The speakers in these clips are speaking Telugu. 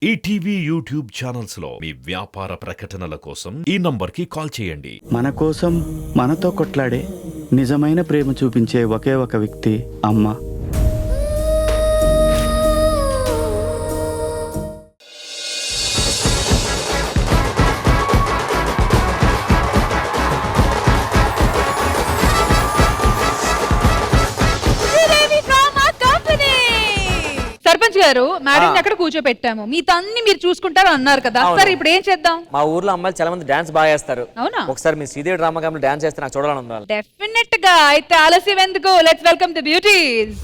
ఈటీవీ యూట్యూబ్ ఛానల్స్ లో మీ వ్యాపార ప్రకటనల కోసం ఈ నంబర్కి కాల్ చేయండి. మన కోసం మనతో కొట్లాడే నిజమైన ప్రేమ చూపించే ఒకే ఒక వ్యక్తి అమ్మ. గారు మేడం అక్కడ కూర్చోపెట్టాము మీ తన్ని మీరు చూసుకుంటారు అన్నారు కదా సార్ ఇప్పుడు ఏం చేద్దాం? మా ఊర్లో అమ్మాయిలు చాలా మంది డాన్స్ బాగా చేస్తారు. అవునా? ఒకసారి మీ శ్రీదేవి డ్రామా కంపెనీ డాన్స్ చేస్తే నాకు చూడాలని ఉంది. డెఫినెట్ గా. అయితే ఆలస్యం ఎందుకు, let's welcome the beauties.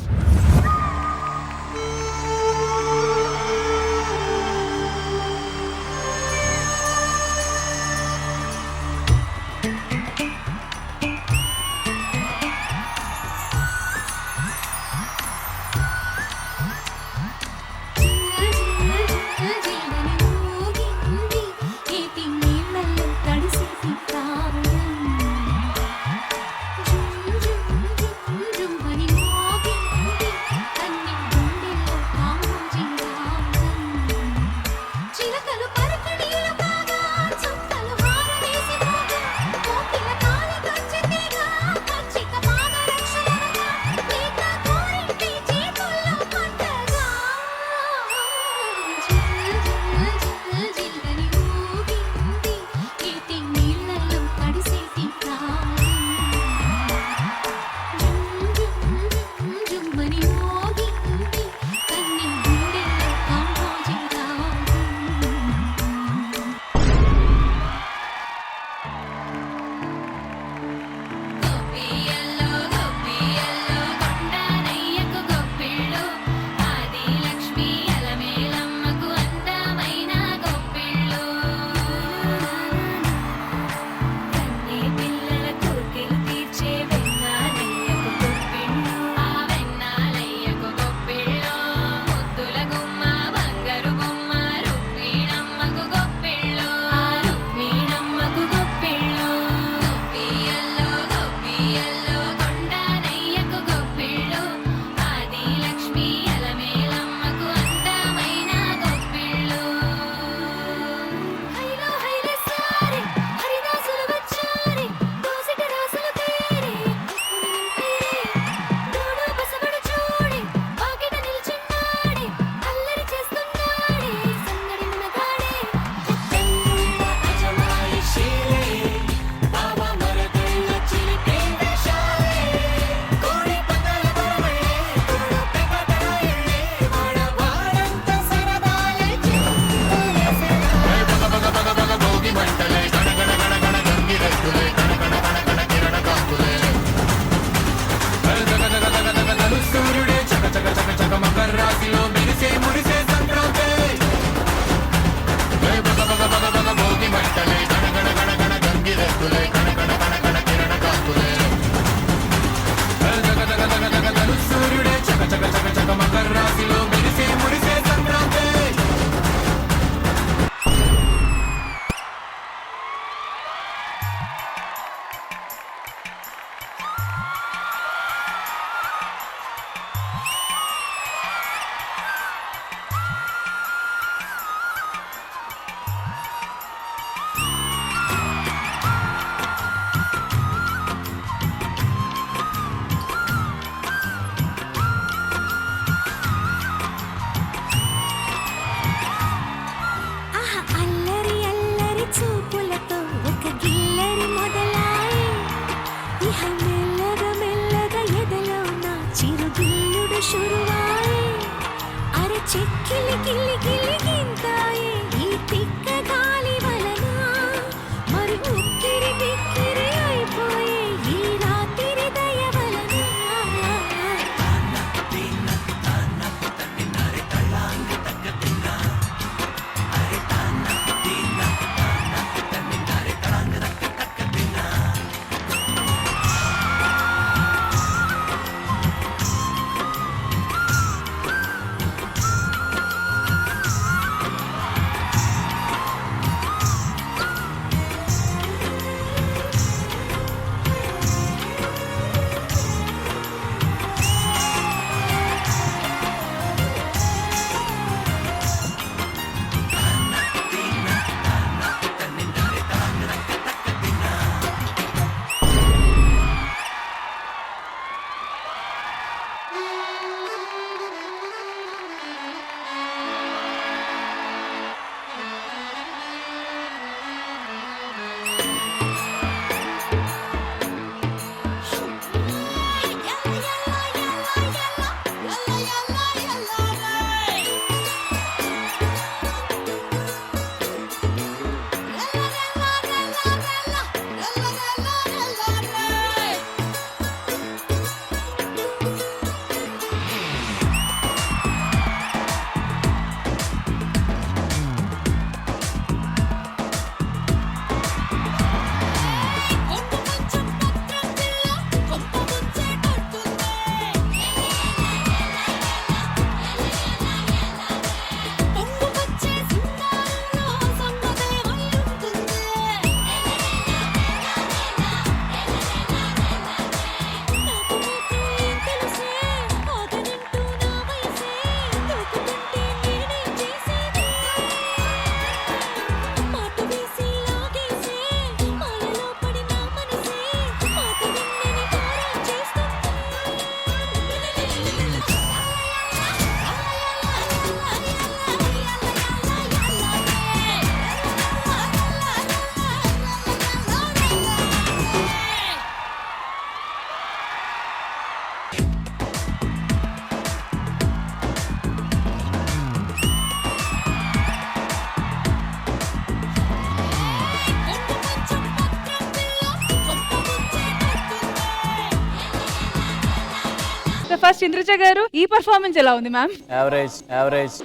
First Indraja గారు, ఈ పర్ఫార్మెన్స్ ఎలా ఉంది మ్యామ్? యావరేజ్.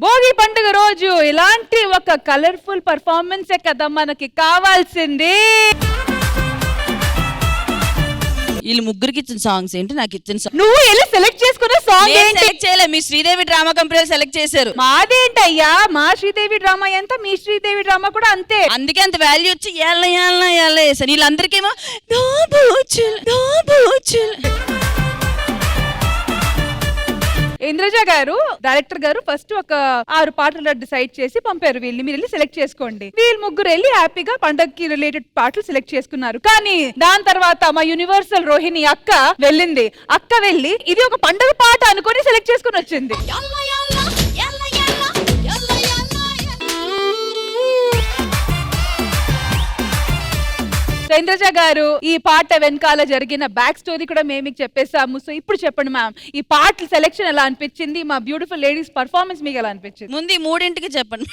భోగి పండుగ రోజు ఇలాంటి ఒక కలర్ఫుల్ పర్ఫార్మెన్స్ కదా మనకి కావాల్సింది. వీళ్ళు ముగ్గురికి ఇచ్చిన సాంగ్స్ ఏంటి, నాకు ఇచ్చిన సాంగ్ నువ్వు వెళ్ళి సెలెక్ట్ చేసుకున్న సాంగ్ ఏంటి? సెలెక్ట్ చేయలే, మీ శ్రీదేవి డ్రామా కంపెనీ సెలెక్ట్ చేశారు. మాదేంటయ్యా, మా శ్రీదేవి డ్రామా ఎంత, మీ శ్రీదేవి డ్రామా కూడా అంతే. అందుకే అంత వాల్యూ వచ్చి ఎల్ల వేసాను. వీళ్ళందరికేమో దోబూచుల్. ఇంద్రజ గారు, డైరెక్టర్ గారు ఫస్ట్ ఒక 6 పాటలు డిసైడ్ చేసి పంపారు. వీళ్ళని మీరు వెళ్ళి సెలెక్ట్ చేసుకోండి. వీళ్ళు ముగ్గురు వెళ్ళి హ్యాపీగా పండగకి రిలేటెడ్ పాటలు సెలెక్ట్ చేసుకున్నారు. కానీ దాని తర్వాత మా యూనివర్సల్ రోహిణి అక్క వెళ్ళింది. అక్క వెళ్ళి ఇది ఒక పండగ పాట అనుకొని సెలెక్ట్ చేసుకుని వచ్చింది. ఇంద్రజ గారు, ఈ పాట వెనకాల జరిగిన బ్యాక్ స్టోరీ కూడా మేము మీకు చెప్పేసాము. సో ఇప్పుడు చెప్పండి మ్యామ్, ఈ పాటల సెలెక్షన్ ఎలా అనిపించింది? మా బ్యూటిఫుల్ లేడీస్ పర్ఫార్మెన్స్ మీకు ఎలా అనిపించింది? ముందు ఈ 3 చెప్పండి.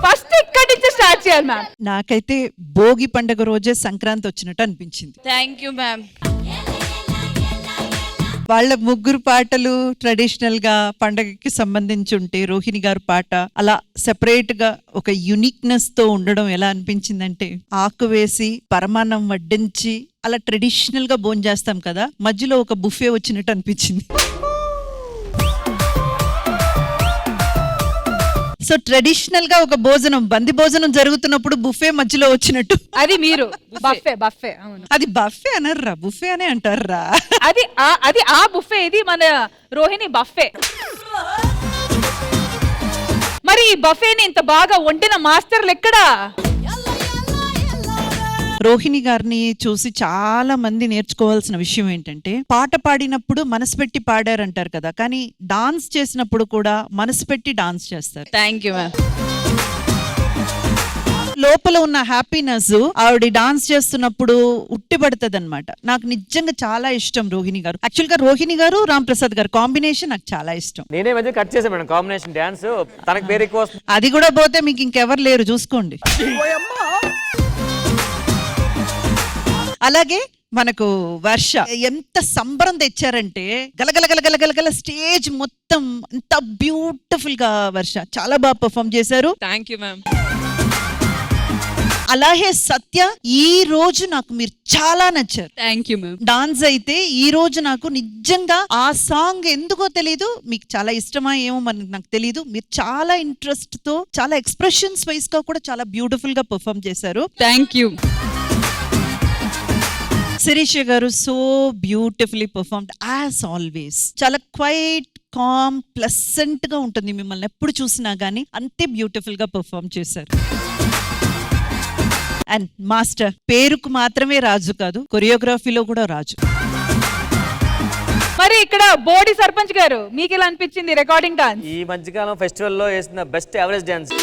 ఫస్ట్ ఇక్కడి నుంచి స్టార్ట్ చేయాలి మ్యామ్. నాకైతే భోగి పండుగ రోజే సంక్రాంతి వచ్చినట్టు అనిపించింది. Thank you ma'am. వాళ్ళ ముగ్గురు పాటలు ట్రెడిషనల్ గా పండగకి సంబంధించి ఉంటే, రోహిణి గారి పాట అలా సెపరేట్ గా ఒక యునిక్నెస్ తో ఉండడం ఎలా అనిపించిందంటే, ఆకు వేసి పరమాన్నం వడ్డించి అలా ట్రెడిషనల్ గా భోంచేస్తాం కదా, మధ్యలో ఒక బుఫే వచ్చినట్టు అనిపించింది. సో ట్రెడిషనల్ గా ఒక భోజనం, బంది భోజనం జరుగుతున్నప్పుడు బుఫే మధ్యలో వచ్చినట్టు. అది మీరు బఫే అవును, అది బఫే అనర్రా, బుఫే అనే అంటారా? అది ఆ బుఫే, ఇది మన రోహిణి బఫే. మరి ఈ బఫేని ఇంత బాగా వండిన మాస్టర్లు ఎక్కడా? రోహిణి గారిని చూసి చాలా మంది నేర్చుకోవాల్సిన విషయం ఏంటంటే, పాట పాడినప్పుడు మనసు పెట్టి పాడారంటారు కదా, కానీ డాన్స్ చేసినప్పుడు కూడా మనసు పెట్టి డాన్స్ చేస్తారు. Thank you ma'am. లోపల ఉన్న హ్యాపీనెస్ ఆవిడ డాన్స్ చేస్తున్నప్పుడు ఉట్టిపడుతుంది అనమాట. నాకు నిజంగా చాలా ఇష్టం రోహిణి గారు. యాక్చువల్ గా రోహిణి గారు, రామ్ ప్రసాద్ గారు కాంబినేషన్ నాకు చాలా ఇష్టం. నేనే మధ్య కట్ చేశాను మేడం కాంబినేషన్ డాన్స్, తనకు పేరు ఎక్కువ వస్తుంది. అది కూడా పోతే మీకు ఇంకెవరు లేరు, చూసుకోండి. అలాగే మనకు వర్ష ఎంత సంబరం తెచ్చారంటే, గలగల స్టేజ్ మొత్తం ఎంత బ్యూటిఫుల్ గా వర్ష చాలా బాగా పర్ఫామ్ చేశారు. Thank you ma'am. అలాగే సత్య, ఈ రోజు నాకు మీరు చాలా నచ్చారు. Thank you ma'am. డాన్స్ అయితే ఈ రోజు నాకు నిజంగా ఆ సాంగ్ ఎందుకో తెలీదు, మీకు చాలా ఇష్టమా ఏమో మరి నాకు తెలీదు, మీరు చాలా ఇంట్రెస్ట్ తో, చాలా ఎక్స్ప్రెషన్స్ వైస్ గా కూడా చాలా బ్యూటిఫుల్ గా పర్ఫామ్ చేశారు. Thank you. Sirisha garu so beautifully performed as always. చాలా క్వైట్, కామ్, ప్లెసెంట్ గా ఉంటుంది మిమ్మల్ని ఎప్పుడు చూసినా గానీ, అంతే బ్యూటిఫుల్ గా పర్ఫార్మ్ చేశారు. అండ్ మాస్టర్ పేరుకు మాత్రమే రాజు కాదు, కొరియోగ్రఫీలో కూడా రాజు. మరి ఇక్కడ బోడి సర్పంచ్ గారు, మీకు ఎలా అనిపించింది రికార్డింగ్ డాన్స్? ఈ మధ్యకాలం ఫెస్టివల్ లో వేసిన బెస్ట్ యావరేజ్ డాన్స్.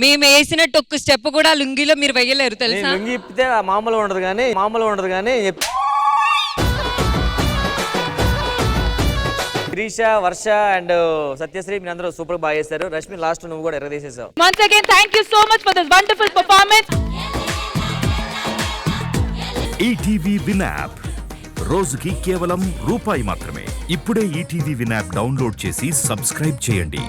మేము వేసినట్టు ఒక్క స్టెప్ కూడా లుంగిలో మీరు వేయలేరు తెలుసా. లుంగి ఇప్పితే మామూలుగా ఉండదు కానీ శ్రీష, వర్ష అండ్ సత్యశ్రీ మీరు అందరూ సూపర్ బాగా చేశారు. రష్మి లాస్ట్ నువ్వు కూడా ఎరగదీసేసావు. Once again, thank you so much for this wonderful performance. ETV win app రోజుకి కేవలం ₹1 మాత్రమే. ఇప్పుడే ఈటీవీ విన్ యాప్ డౌన్లోడ్ చేసి సబ్స్క్రైబ్ చేయండి.